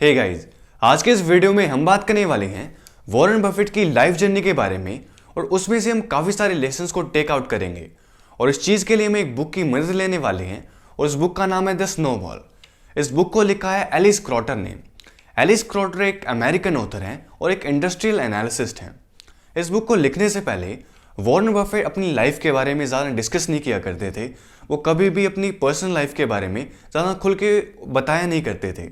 Hey guys, आज के इस वीडियो में हम बात करने वाले हैं वॉरेन बफेट की लाइफ जर्नी के बारे में और उसमें से हम काफ़ी सारे लेसन्स को टेक आउट करेंगे। और इस चीज़ के लिए हम एक बुक की मदद लेने वाले हैं और उस बुक का नाम है द स्नोबॉल। इस बुक को लिखा है एलिस क्रॉटर ने। एलिस क्रॉटर एक अमेरिकन ऑथर हैं और एक इंडस्ट्रियल एनालिसिस्ट हैं। इस बुक को लिखने से पहले वॉरेन बफेट अपनी लाइफ के बारे में ज़्यादा डिस्कस नहीं किया करते थे। वो कभी भी अपनी पर्सनल लाइफ के बारे में ज़्यादा खुल के बताया नहीं करते थे।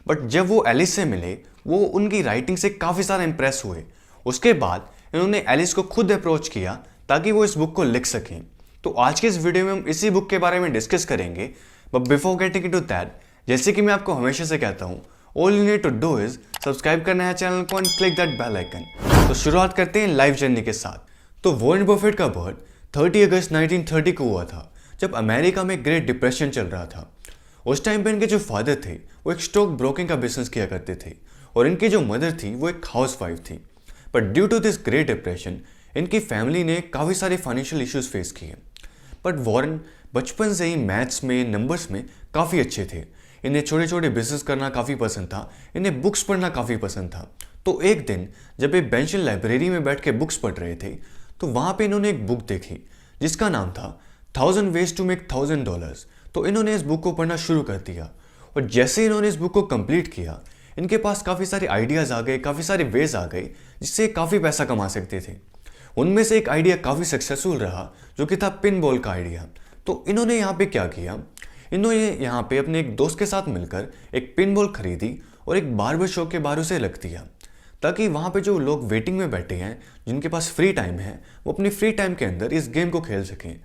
बट जब वो एलिस से मिले, वो उनकी राइटिंग से काफ़ी सारा इंप्रेस हुए। उसके बाद इन्होंने एलिस को खुद अप्रोच किया ताकि वो इस बुक को लिख सकें। तो आज के इस वीडियो में हम इसी बुक के बारे में डिस्कस करेंगे। But before getting into that, जैसे कि मैं आपको हमेशा से कहता हूँ, all you need to do is subscribe करना है चैनल को and click that bell icon. तो शुरुआत करते हैं लाइफ जर्नी के साथ। तो वॉरेन बफेट का बर्थ 30 अगस्त 1930 को हुआ था, जब अमेरिका में ग्रेट डिप्रेशन चल रहा था। उस टाइम पे इनके जो फादर थे वो एक स्टॉक ब्रोकिंग का बिजनेस किया करते थे और इनकी जो मदर थी वो एक हाउस वाइफ थी। But due to this great depression इनकी फैमिली ने काफ़ी सारे फाइनेंशियल इश्यूज फेस किए। बट वॉरेन बचपन से ही मैथ्स में, नंबर्स में काफ़ी अच्छे थे। इन्हें छोटे छोटे बिजनेस करना काफ़ी पसंद था, इन्हें बुक्स पढ़ना काफ़ी पसंद था। तो एक दिन जब ये बेंचल लाइब्रेरी में बैठ के बुक्स पढ़ रहे थे तो वहाँ पे इन्होंने एक बुक देखी जिसका नाम था 1000 Ways to Make $1000। तो इन्होंने इस बुक को पढ़ना शुरू कर दिया और जैसे इन्होंने इस बुक को कंप्लीट किया, इनके पास काफ़ी सारे आइडियाज़ आ गए, काफ़ी सारे वेज आ गए जिससे काफ़ी पैसा कमा सकते थे। उनमें से एक आइडिया काफ़ी सक्सेसफुल रहा जो कि था पिन बॉल का आइडिया। तो इन्होंने यहाँ पे क्या किया, इन्होंने यहाँ पे अपने एक दोस्त के साथ मिलकर एक पिन बॉल खरीदी और एक बार्बर शॉप के बाहर उसे रख दिया ताकि वहाँ पे जो लोग वेटिंग में बैठे हैं, जिनके पास फ्री टाइम है, वो अपने फ्री टाइम के अंदर इस गेम को खेल सकें।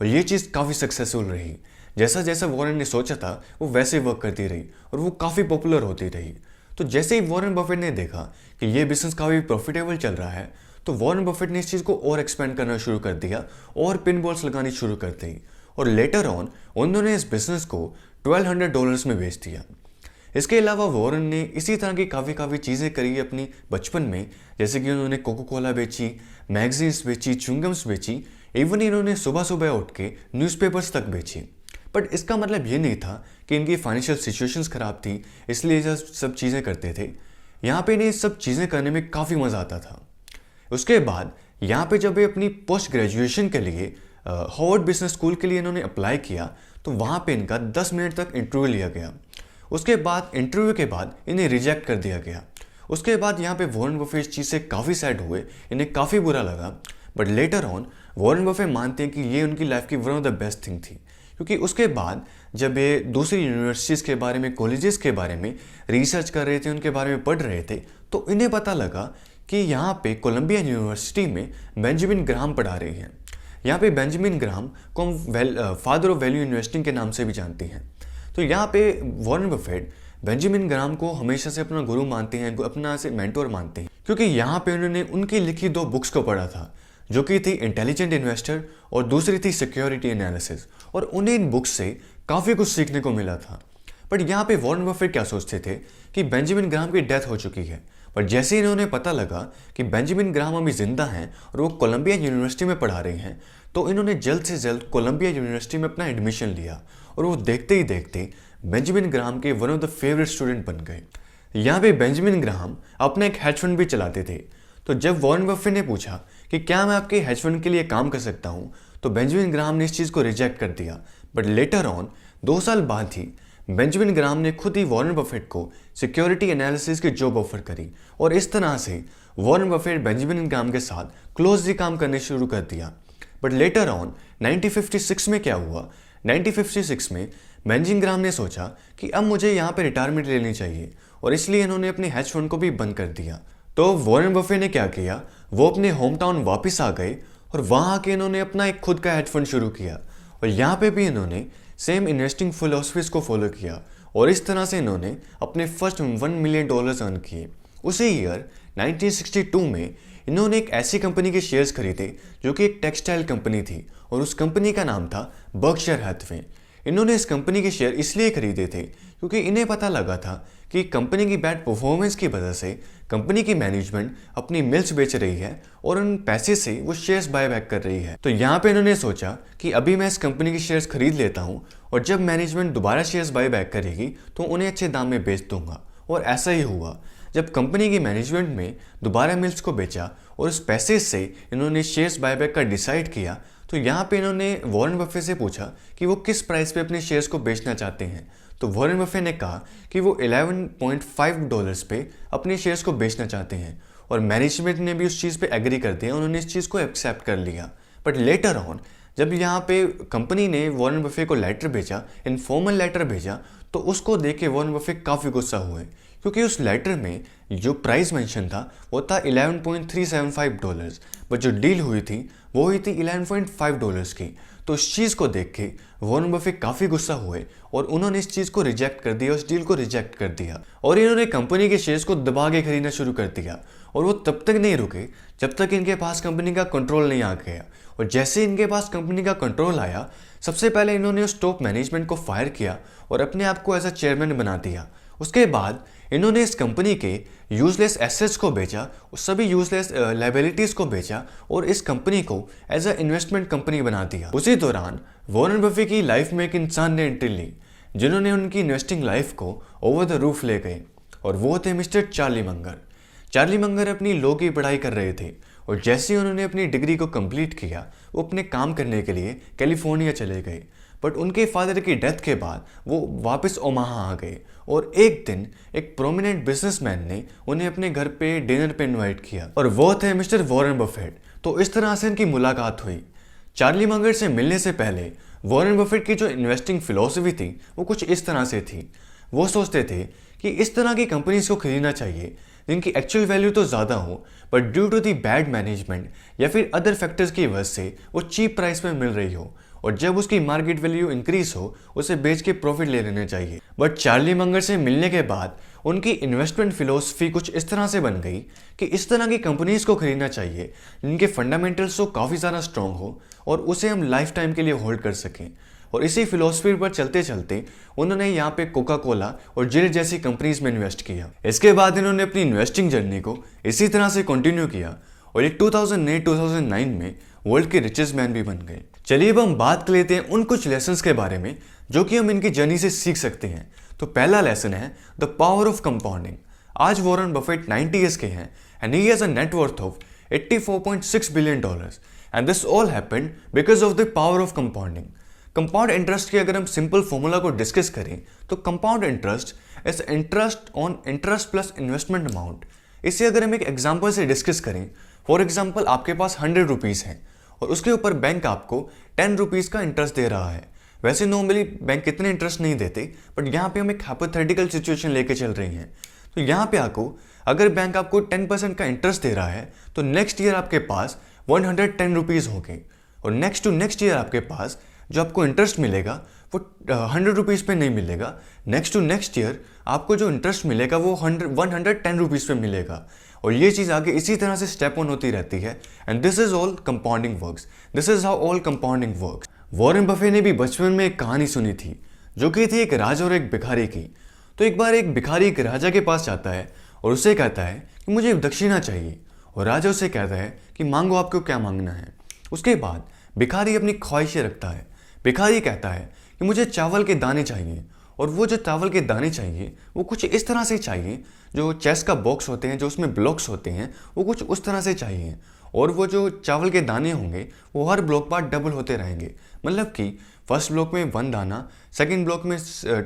और ये चीज़ काफ़ी सक्सेसफुल रही। जैसा जैसा वॉरेन ने सोचा था वो वैसे वर्क करती रही और वो काफ़ी पॉपुलर होती रही। तो जैसे ही वॉरेन बफेट ने देखा कि ये बिजनेस काफ़ी प्रॉफिटेबल चल रहा है, तो वॉरेन बफेट ने इस चीज़ को और एक्सपेंड करना शुरू कर दिया और पिन बॉल्स लगानी शुरू कर दी। और लेटर ऑन उन्होंने इस बिजनेस को $1200 में बेच दिया। इसके अलावा वॉरेन ने इसी तरह की काफ़ी चीज़ें करी अपनी बचपन में, जैसे कि उन्होंने कोको कोला बेची, मैगजीन्स बेची, च्युइंगम्स बेची, इवन इन्होंने सुबह सुबह उठ के न्यूज़पेपर्स तक बेची। बट इसका मतलब ये नहीं था कि इनकी फाइनेंशियल सिचुएशंस ख़राब थी इसलिए ये सब चीज़ें करते थे। यहाँ पे इन्हें सब चीज़ें करने में काफ़ी मज़ा आता था। उसके बाद यहाँ पे जब ये अपनी पोस्ट ग्रेजुएशन के लिए हार्वर्ड बिजनेस स्कूल के लिए इन्होंने अप्लाई किया, तो वहाँ पे इनका 10 मिनट तक इंटरव्यू लिया गया। उसके बाद इंटरव्यू के बाद इन्हें रिजेक्ट कर दिया गया। उसके बाद यहाँ पे वॉरेन बफेट इस चीज़ से काफ़ी सैड हुए, इन्हें काफ़ी बुरा लगा। But later on Warren Buffett मानते हैं कि ये उनकी लाइफ की one of the best thing थी, क्योंकि उसके बाद जब ये दूसरी यूनिवर्सिटीज़ के बारे में, कॉलेजेस के बारे में रिसर्च कर रहे थे, उनके बारे में पढ़ रहे थे, तो इन्हें पता लगा कि यहाँ पे कोलंबिया यूनिवर्सिटी में बेंजामिन ग्राहम पढ़ा रहे हैं। यहाँ पे बेंजामिन ग्राहम को हम फादर ऑफ वैल्यू इन्वेस्टिंग के नाम से भी जानते हैं। तो यहाँ पे वॉरेन बफेट बेंजामिन ग्राहम को हमेशा से अपना गुरु मानते हैं, अपना से मेंटोर मानते हैं, क्योंकि यहाँ पे उन्होंने उनकी लिखी 2 बुक्स को पढ़ा था, जो कि थी इंटेलिजेंट इन्वेस्टर और दूसरी थी सिक्योरिटी एनालिसिस। और उन्हें इन बुक्स से काफ़ी कुछ सीखने को मिला था। बट यहाँ पे वॉरेन बफेट क्या सोचते थे कि बेंजामिन ग्राहम की डेथ हो चुकी है। पर जैसे ही इन्होंने पता लगा कि बेंजामिन ग्राहम अभी जिंदा हैं और वो कोलंबिया यूनिवर्सिटी में पढ़ा रहे हैं, तो इन्होंने जल्द से जल्द कोलंबिया यूनिवर्सिटी में अपना एडमिशन लिया और वो देखते ही देखते बेंजामिन ग्राहम के one of the favourite student बन गए। यहाँ पे बेंजामिन ग्राहम अपना एक हेज फंड भी चलाते थे। तो जब वॉरेन बफेट ने पूछा कि क्या मैं आपके हेज फंड के लिए काम कर सकता हूँ, तो बेंजामिन ग्राहम ने इस चीज़ को रिजेक्ट कर दिया। बट लेटर ऑन 2 साल बाद ही बेंजामिन ग्राहम ने खुद ही वॉरेन बफेट को सिक्योरिटी एनालिसिस की जॉब ऑफर करी और इस तरह से वॉरेन बफेट बेंजामिन ग्राहम के साथ क्लोजली काम करने शुरू कर दिया। बट लेटर ऑन 1956 में क्या हुआ, 1956 में बेंजामिन ग्राहम ने सोचा कि अब मुझे यहाँ पे रिटायरमेंट लेनी चाहिए और इसलिए इन्होंने अपने हेज फंड को भी बंद कर दिया। तो वॉरेन बफेट ने क्या किया, वो अपने होम टाउन वापस आ गए और वहाँ आके इन्होंने अपना एक खुद का हेज फंड शुरू किया और यहाँ पे भी इन्होंने सेम इन्वेस्टिंग फिलॉसफीज को फॉलो किया और इस तरह से इन्होंने अपने फर्स्ट $1 मिलियन अर्न किए। उसी ईयर 1962 में इन्होंने एक ऐसी कंपनी के शेयर्स खरीदे जो कि एक टेक्सटाइल कंपनी थी और उस कंपनी का नाम था बर्कशायर हैथवे। इन्होंने इस कंपनी के शेयर इसलिए खरीदे थे क्योंकि इन्हें पता लगा था कि कंपनी की बैड परफॉर्मेंस की वजह से कंपनी की मैनेजमेंट अपनी मिल्स बेच रही है और उन पैसे से वो शेयर्स बाय बैक कर रही है। तो यहाँ पे इन्होंने सोचा कि अभी मैं इस कंपनी के शेयर्स खरीद लेता हूँ और जब मैनेजमेंट दोबारा शेयर्स बाय बैक करेगी तो उन्हें अच्छे दाम में बेच दूंगा और ऐसा ही हुआ। जब कंपनी की मैनेजमेंट में दोबारा मिल्स को बेचा और उस पैसे से इन्होंने शेयर्स बायबैक का डिसाइड किया, तो यहाँ पे इन्होंने वॉरेन बफे से पूछा कि वो किस प्राइस पे अपने शेयर्स को बेचना चाहते हैं। तो वॉरेन बफे ने कहा कि वो $11.5 पे अपने शेयर्स को बेचना चाहते हैं और मैनेजमेंट ने भी उस चीज़ पे एग्री कर दिया, उन्होंने इस चीज़ को एक्सेप्ट कर लिया। बट लेटर ऑन जब यहाँ पे कंपनी ने वॉरेन बफे को लेटर भेजा, इनफॉर्मल लेटर भेजा, तो उसको देख के वॉरेन बफे काफ़ी गुस्सा हुए, क्योंकि उस लेटर में जो प्राइस मेंशन था वो था $11.375, बट जो डील हुई थी वो हुई थी $11.5 की। तो उस चीज़ को देख के वॉरेन बफे काफ़ी गुस्सा हुए और उन्होंने इस चीज़ को रिजेक्ट कर दिया, उस डील को रिजेक्ट कर दिया और इन्होंने कंपनी के शेयर्स को दबा के खरीदना शुरू कर दिया। और वो तब तक नहीं रुके जब तक इनके पास कंपनी का कंट्रोल नहीं आ गया। और जैसे इनके पास कंपनी का कंट्रोल आया, सबसे पहले इन्होंने उस टॉप मैनेजमेंट को फायर किया और अपने आप को एज अ चेयरमैन बना दिया। उसके बाद इन्होंने इस कंपनी के यूजलेस एसेट्स को बेचा, सभी यूजलेस लायबिलिटीज़ को बेचा और इस कंपनी को एज अ इन्वेस्टमेंट कंपनी बना दिया। उसी दौरान वॉरेन बफे की लाइफ में एक इंसान ने एंट्री ली जिन्होंने उनकी इन्वेस्टिंग लाइफ को ओवर द रूफ ले गए, और वो थे mister Charlie Munger. Charlie Munger अपनी लॉ की पढ़ाई कर रहे थे और जैसे ही उन्होंने अपनी डिग्री को कंप्लीट किया, वो अपने काम करने के लिए कैलिफोर्निया चले गए। बट उनके फादर की डेथ के बाद वो वापस ओमाहा आ गए और एक दिन एक प्रोमिनेंट बिजनेसमैन ने उन्हें अपने घर पे डिनर पे इनवाइट किया और वो थे मिस्टर वॉरेन बफेट। तो इस तरह से इनकी मुलाकात हुई। चार्ली मंगर से मिलने से पहले वॉरेन बफेट की जो इन्वेस्टिंग फिलॉसफी थी वो कुछ इस तरह से थी। वो सोचते थे कि इस तरह की कंपनीज को खरीदना चाहिए जिनकी एक्चुअल वैल्यू तो ज़्यादा हो, but due to the bad management या फिर अदर फैक्टर्स की वजह से वो चीप प्राइस में मिल रही हो, और जब उसकी मार्केट वैल्यू इंक्रीज हो उसे बेच के प्रॉफिट ले लेने चाहिए। बट चार्ली मंगर से मिलने के बाद उनकी इन्वेस्टमेंट फिलोसफी कुछ इस तरह से बन गई कि इस तरह की कंपनीज को खरीदना चाहिए जिनके फंडामेंटल्स तो काफ़ी ज़्यादा स्ट्रॉन्ग हो और उसे हम लाइफ टाइम के लिए होल्ड कर सकें। और इसी फिलोसफी पर चलते चलते उन्होंने यहाँ पे कोका कोला और जिल जैसी कंपनीज में इन्वेस्ट किया। इसके बाद इन्होंने अपनी इन्वेस्टिंग जर्नी को इसी तरह से कंटिन्यू किया और ये 2008-2009 में वर्ल्ड के रिचेस्ट मैन भी बन गए। चलिए अब हम बात कर लेते हैं उन कुछ लेसन्स के बारे में जो कि हम इनकी जर्नी से सीख सकते हैं। तो पहला लेसन है द पावर ऑफ कंपाउंडिंग। आज वॉरेन बफेट 90 ईयर्स के हैं and he has a net worth of $84.6 billion and this all happened because of the power of compounding. Compound interest की अगर हम सिंपल फॉर्मूला को डिस्कस करें तो compound interest is interest on interest plus investment amount. इसे अगर हम एक एग्जांपल से डिस्कस करें, फॉर एग्जांपल आपके पास 100 रुपीज़ हैं और उसके ऊपर बैंक आपको 10 रुपीज़ का इंटरेस्ट दे रहा है। वैसे नॉर्मली बैंक इतने इंटरेस्ट नहीं देते, बट यहाँ पे हम एक हाइपोथेटिकल सिचुएशन लेके चल रही हैं। तो यहाँ पे आपको अगर बैंक आपको 10% का इंटरेस्ट दे रहा है तो नेक्स्ट ईयर आपके पास 110 रुपीज़ होंगे और नेक्स्ट टू नेक्स्ट ईयर आपके पास जो आपको इंटरेस्ट मिलेगा वो 100 रुपीज़ पे नहीं मिलेगा। नेक्स्ट टू नेक्स्ट ईयर आपको जो इंटरेस्ट मिलेगा वो 110 रुपीज़ पे मिलेगा और ये चीज़ आगे इसी तरह से स्टेप ऑन होती रहती है। And this is all compounding works, this is how all compounding works. Warren Buffett ने भी बचपन में एक कहानी सुनी थी जो कि थी एक राजा और एक भिखारी की। तो एक बार एक भिखारी एक राजा के पास जाता है और उससे कहता है कि मुझे दक्षिणा चाहिए, और राजा उससे कहता है कि मांगो, आपको क्या मांगना है। उसके बाद भिखारी अपनी ख्वाहिशें रखता है। भिखारी कहता है कि मुझे चावल के दाने चाहिए, और वो जो चावल के दाने चाहिए वो कुछ इस तरह से चाहिए, जो चेस का बॉक्स होते हैं जो उसमें ब्लॉक्स होते हैं वो कुछ उस तरह से चाहिए, और वो जो चावल के दाने होंगे वो हर ब्लॉक बाद डबल होते रहेंगे। मतलब कि फर्स्ट ब्लॉक में 1 दाना, सेकंड ब्लॉक में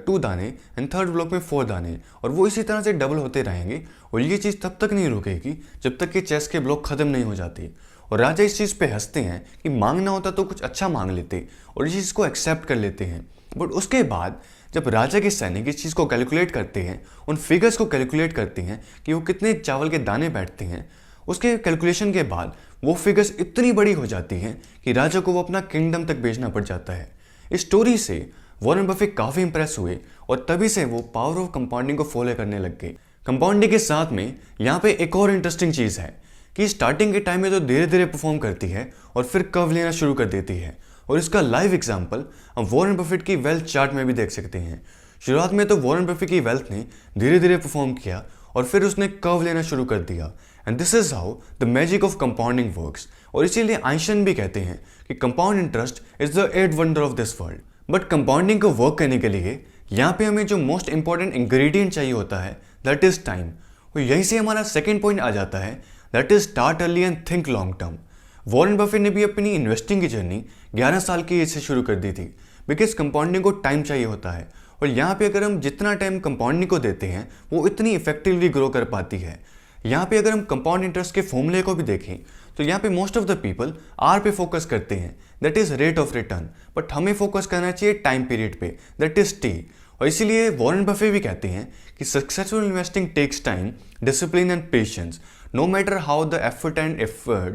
2 दाने एंड थर्ड ब्लॉक में 4 दाने, और वो इसी तरह से डबल होते रहेंगे। और ये चीज़ तब तक नहीं रुकेगी जब तक कि चेस के ब्लॉक ख़त्म नहीं हो जाती। और राजा इस चीज़ पे हंसते हैं कि मांगना होता तो कुछ अच्छा मांग लेते और इस चीज़ को एक्सेप्ट कर लेते हैं। बट उसके बाद जब राजा के सैनिक इस चीज़ को कैलकुलेट करते हैं, उन फिगर्स को कैलकुलेट करते हैं कि वो कितने चावल के दाने बैठते हैं, उसके कैलकुलेशन के बाद वो फिगर्स इतनी बड़ी हो जाती हैं कि राजा को वो अपना किंगडम तक बेचना पड़ जाता है। इस स्टोरी से वॉरेन बफेट काफ़ी इंप्रेस हुए और तभी से वो पावर ऑफ कंपाउंडिंग को फॉलो करने लग गए। कंपाउंडिंग के साथ में यहाँ पे एक और इंटरेस्टिंग चीज़ है कि स्टार्टिंग के टाइम में तो धीरे धीरे परफॉर्म करती है और फिर कर्व लेना शुरू कर देती है, और इसका लाइव एग्जांपल हम वॉरेन बफेट की वेल्थ चार्ट में भी देख सकते हैं। शुरुआत में तो वॉरेन बफेट की वेल्थ ने धीरे धीरे परफॉर्म किया और फिर उसने कर्व लेना शुरू कर दिया। And this is how the magic of compounding works. और इसीलिए आइंस्टाइन भी कहते हैं कि compound interest is the 8th wonder of this world. But compounding को वर्क करने के लिए यहाँ पे हमें जो मोस्ट इंपॉर्टेंट इंग्रेडिएंट चाहिए होता है दैट इज टाइम। और यहीं से हमारा सेकेंड पॉइंट आ जाता है, that is start early and think long term. Warren Buffett ने भी अपनी इन्वेस्टिंग की जर्नी 11 साल की एज से शुरू कर दी थी, बिकॉज कंपाउंडिंग को टाइम चाहिए होता है। और यहाँ पे अगर हम जितना टाइम कंपाउंडिंग को देते हैं वो इतनी इफेक्टिवली ग्रो कर पाती है। यहाँ पे अगर हम कंपाउंड इंटरेस्ट के फॉर्मूले को भी देखें तो यहाँ पे most of the people are पे फोकस करते हैं, that is rate of return, but हमें फोकस करना चाहिए टाइम पीरियड पे, दैट इज टी। और इसीलिए वॉरेन बफेट भी कहते हैं कि successful investing takes time, discipline and patience. No matter how the effort and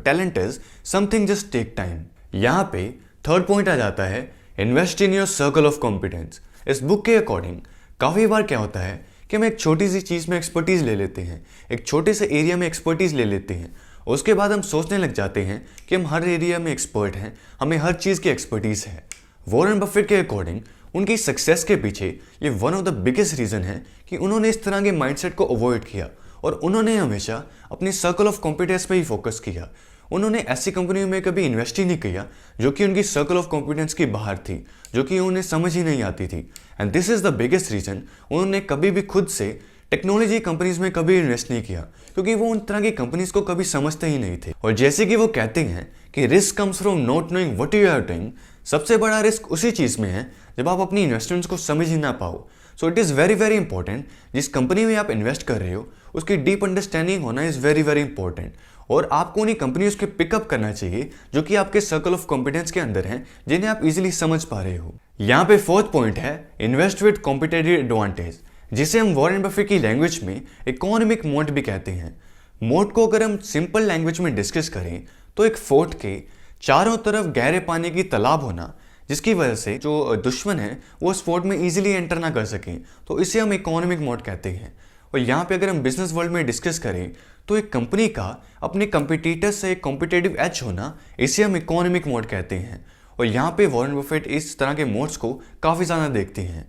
talent is, something just take time. यहाँ पे थर्ड पॉइंट आ जाता है, invest in your circle of competence. इस बुक के अकॉर्डिंग काफ़ी बार क्या होता है कि हम एक छोटी सी चीज़ में एक्सपर्टीज़ ले लेते हैं, एक छोटे से एरिया में एक्सपर्टीज़ ले लेते हैं, उसके बाद हम सोचने लग जाते हैं कि हम हर एरिया में एक्सपर्ट हैं, हमें हर चीज़ की एक्सपर्टीज़ है। वॉरेन बफेट के अकॉर्डिंग उनकी सक्सेस के पीछे ये one of the biggest reason है कि उन्होंने इस तरह के माइंडसेट को अवॉइड किया और उन्होंने हमेशा अपनी सर्कल ऑफ कॉम्पिटेंस पे ही फोकस किया। उन्होंने ऐसी कंपनियों में कभी इन्वेस्ट ही नहीं किया जो कि उनकी सर्कल ऑफ कॉम्पिटेंस की बाहर थी, जो कि उन्हें समझ ही नहीं आती थी। And this is the biggest reason उन्होंने कभी भी खुद से टेक्नोलॉजी कंपनीज में कभी इन्वेस्ट नहीं किया, क्योंकि वो उन तरह की कंपनीज को कभी समझते ही नहीं थे। और जैसे कि वो कहते हैं कि risk comes from not knowing what you are doing, सबसे बड़ा रिस्क उसी चीज़ में है जब आप अपनी इन्वेस्टमेंट्स को समझ ही ना पाओ। So it is very very important, जिस कंपनी में आप इन्वेस्ट कर रहे हो उसकी डीप अंडरस्टैंडिंग होना इज़ वेरी वेरी इंपॉर्टेंट। और आपको उन्हीं कंपनीज के पिकअप करना चाहिए जो कि आपके सर्कल ऑफ कॉम्पिटेंस के अंदर हैं, जिन्हें आप इजीली समझ पा रहे हो। यहाँ पे फोर्थ पॉइंट है, इन्वेस्ट विद कॉम्पिटेटिव एडवांटेज, जिसे हम वॉरेन बफेट की लैंग्वेज में इकोनॉमिक मोट भी कहते हैं। मोट को अगर हम सिंपल लैंग्वेज में डिस्कस करें तो एक फोर्ट के चारों तरफ गहरे पानी की तालाब होना, जिसकी वजह से जो दुश्मन है वो उस फोर्ट में इजीली एंटर ना कर सकें, तो इसे हम इकोनॉमिक मोट कहते हैं। और यहाँ पे अगर हम बिजनेस वर्ल्ड में डिस्कस करें तो एक कंपनी का अपने कंपिटिटर से एक कॉम्पिटेटिव एज होना, इसे हम इकोनॉमिक मोड कहते हैं। और यहाँ पे वॉरेन बफेट इस तरह के मोड्स को काफ़ी ज़्यादा देखते हैं।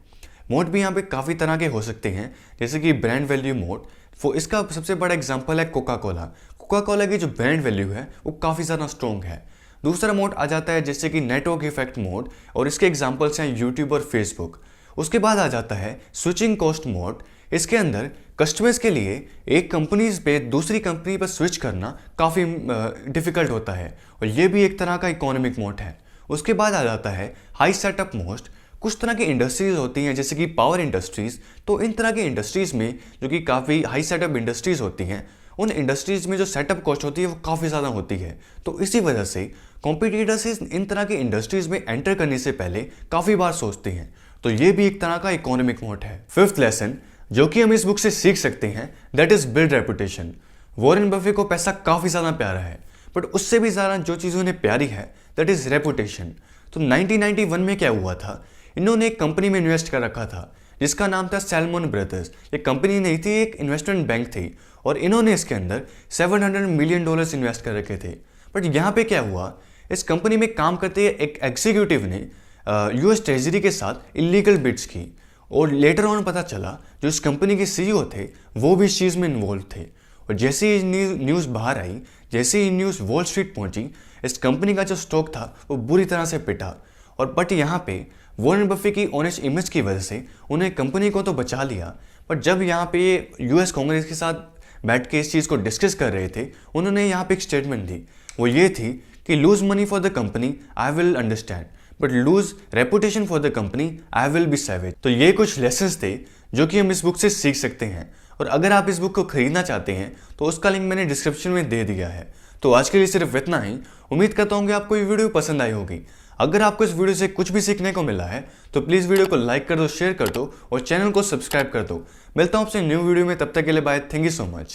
मोड भी यहाँ पे काफ़ी तरह के हो सकते हैं, जैसे कि ब्रांड वैल्यू मोड। वो इसका सबसे बड़ा एग्जांपल है कोका कोला। कोका कोला की जो ब्रांड वैल्यू है वो काफ़ी ज़्यादा स्ट्रॉन्ग है। दूसरा मोड आ जाता है जैसे कि नेटवर्क इफेक्ट मोड, और इसके एग्जाम्पल्स हैं यूट्यूब और फेसबुक। उसके बाद आ जाता है स्विचिंग कॉस्ट मोड। इसके अंदर कस्टमर्स के लिए एक कंपनी पे दूसरी कंपनी पर स्विच करना काफ़ी डिफ़िकल्ट होता है, और ये भी एक तरह का इकोनॉमिक मोड है। उसके बाद आ जाता है हाई सेटअप मोस्ट। कुछ तरह की इंडस्ट्रीज़ होती हैं जैसे कि पावर इंडस्ट्रीज़, तो इन तरह की इंडस्ट्रीज़ में जो कि काफ़ी हाई सेटअप इंडस्ट्रीज़ होती हैं, उन इंडस्ट्रीज़ में जो सेटअप कॉस्ट होती है वो काफ़ी ज़्यादा होती है। तो इसी वजह से कॉम्पिटिटर्स इन तरह की इंडस्ट्रीज़ में एंटर करने से पहले काफ़ी बार सोचते हैं। तो ये भी एक तरह का इकोनॉमिक मोड है। फिफ्थ लेसन जो कि हम इस बुक से सीख सकते हैं, that is build reputation. Warren Buffett को पैसा काफ़ी ज़्यादा प्यारा है, बट उससे भी ज़्यादा जो चीज़ उन्हें प्यारी है दैट इज़ रेपुटेशन। तो 1991 में क्या हुआ था, इन्होंने एक कंपनी में इन्वेस्ट कर रखा था जिसका नाम था सैलमन ब्रदर्स। ये कंपनी नहीं थी, एक इन्वेस्टमेंट बैंक थी, और इन्होंने इसके अंदर $700 मिलियन इन्वेस्ट कर रखे थे। बट यहाँ पे क्या हुआ, इस कंपनी में काम करते एक एग्जीक्यूटिव ने US ट्रेजरी के साथ इलीगल बिड्स की, और लेटर ऑन पता चला जो इस कंपनी के CEO थे वो भी इस चीज़ में इन्वॉल्व थे। और जैसे ही न्यूज़ बाहर आई, जैसे ही न्यूज़ वॉल स्ट्रीट पहुंची, इस कंपनी का जो स्टॉक था वो बुरी तरह से पिटा। और बट यहाँ पे वॉरेन बफेट की ऑनेस्ट इमेज की वजह से उन्हें कंपनी को तो बचा लिया, बट जब यहाँ पे US कांग्रेस के साथ बैठ के इस चीज़ को डिस्कस कर रहे थे, उन्होंने यहाँ पे एक स्टेटमेंट दी। वो ये थी कि lose money for the company I will understand, but lose reputation for the company I will be savage. तो ये कुछ लेसन्स थे जो कि हम इस बुक से सीख सकते हैं। और अगर आप इस बुक को खरीदना चाहते हैं तो उसका लिंक मैंने डिस्क्रिप्शन में दे दिया है। तो आज के लिए सिर्फ इतना ही। उम्मीद करता हूँ कि आपको ये वीडियो पसंद आई होगी। अगर आपको इस वीडियो से कुछ भी सीखने को मिला है तो प्लीज़ वीडियो को लाइक कर दो, शेयर कर दो और चैनल को सब्सक्राइब कर दो। मिलता हूँ आपसे न्यू वीडियो में, तब तक के लिए bye. Thank you so much.